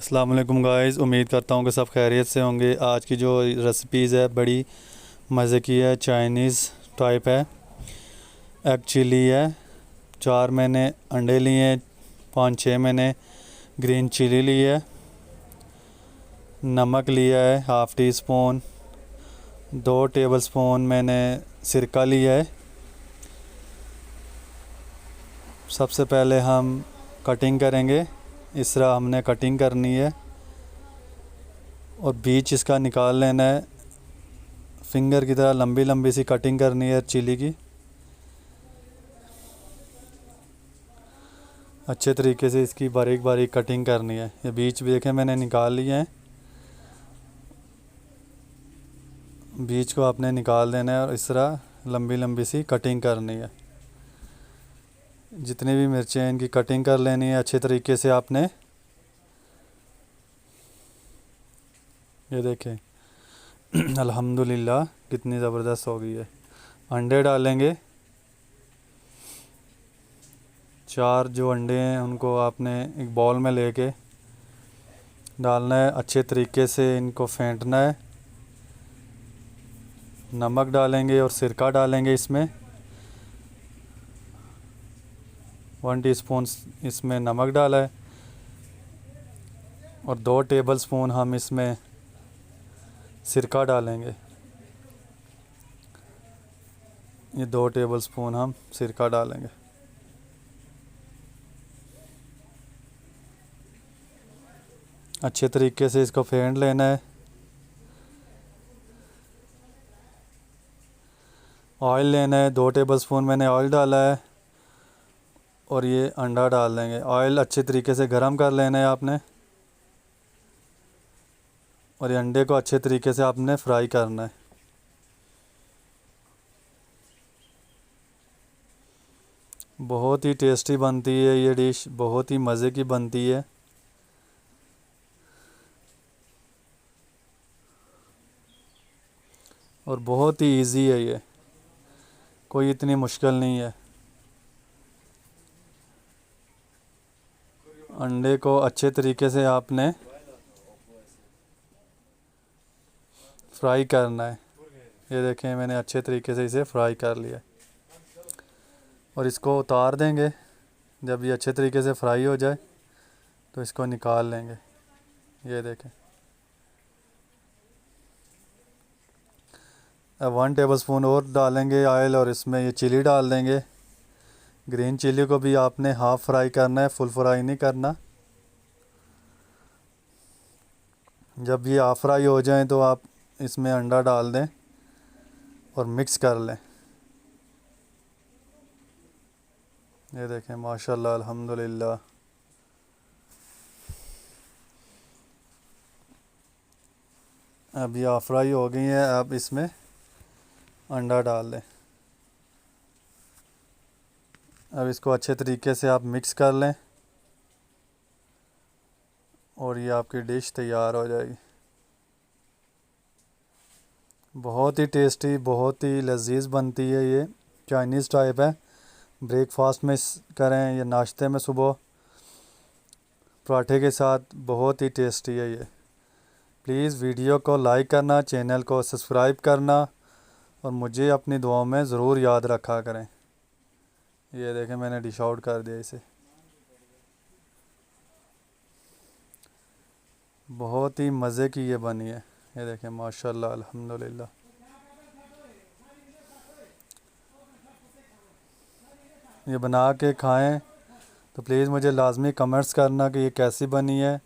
अस्सलाम वालेकुम गाइस, उम्मीद करता हूँ कि सब खैरियत से होंगे। आज की जो रेसिपीज़ है बड़ी मज़े की है, चाइनीज़ टाइप है। एग चिली है, 4 मैंने अंडे लिए हैं, 5-6 मैंने ग्रीन चिली ली है, नमक लिया है हाफ़ टी स्पून, 2 टेबलस्पून मैंने सिरका लिया है। सबसे पहले हम कटिंग करेंगे। इस तरह हमने कटिंग करनी है और बीच इसका निकाल लेना है। फिंगर की तरह लंबी लंबी सी कटिंग करनी है चिली की। अच्छे तरीके से इसकी बारीक बारीक कटिंग करनी है। ये बीच भी देखें मैंने निकाल लिए हैं। बीच को आपने निकाल देना है और इस तरह लंबी लंबी सी कटिंग करनी है। जितनी भी मिर्चें हैं इनकी कटिंग कर लेनी है अच्छे तरीके से आपने। ये देखें अल्हम्दुलिल्लाह कितनी ज़बरदस्त हो गई है। अंडे डालेंगे। 4 जो अंडे हैं उनको आपने एक बाउल में लेके डालना है। अच्छे तरीके से इनको फेंटना है। नमक डालेंगे और सिरका डालेंगे इसमें। 1 टीस्पून इसमें नमक डाला है और 2 टेबलस्पून हम इसमें सिरका डालेंगे। ये 2 टेबलस्पून हम सिरका डालेंगे। अच्छे तरीके से इसको फेंट लेना है। ऑयल लेना है, 2 टेबलस्पून मैंने ऑयल डाला है और ये अंडा डाल देंगे। ऑयल अच्छे तरीके से गर्म कर लेना है आपने और ये अंडे को अच्छे तरीके से आपने फ्राई करना है। बहुत ही टेस्टी बनती है ये डिश, बहुत ही मज़े की बनती है। और बहुत ही इजी है, ये कोई इतनी मुश्किल नहीं है। अंडे को अच्छे तरीके से आपने फ्राई करना है। ये देखें मैंने अच्छे तरीके से इसे फ्राई कर लिया और इसको उतार देंगे। जब ये अच्छे तरीके से फ्राई हो जाए तो इसको निकाल लेंगे। ये देखें। अब 1 टेबलस्पून और डालेंगे ऑयल और इसमें ये चिली डाल देंगे। ग्रीन चिली को भी आपने हाफ़ फ्राई करना है, फुल फ्राई नहीं करना। जब ये हाफ़ फ्राई हो जाए तो आप इसमें अंडा डाल दें और मिक्स कर लें। ये देखें माशाल्लाह अल्हम्दुलिल्लाह। अब ये हाफ़ फ्राई हो गई है। अब इसमें अंडा डाल दें। अब इसको अच्छे तरीके से आप मिक्स कर लें और ये आपकी डिश तैयार हो जाएगी। बहुत ही टेस्टी, बहुत ही लजीज बनती है। ये चाइनीज़ टाइप है। ब्रेकफास्ट में करें या नाश्ते में सुबह पराठे के साथ, बहुत ही टेस्टी है ये। प्लीज़ वीडियो को लाइक करना, चैनल को सब्सक्राइब करना और मुझे अपनी दुआओं में ज़रूर याद रखा करें। ये देखें मैंने डिश आउट कर दिया इसे। बहुत ही मज़े की ये बनी है। ये देखें माशाल्लाह अल्हम्दुलिल्लाह। ये बना के खाएं तो प्लीज़ मुझे लाजमी कमेंट्स करना कि ये कैसी बनी है।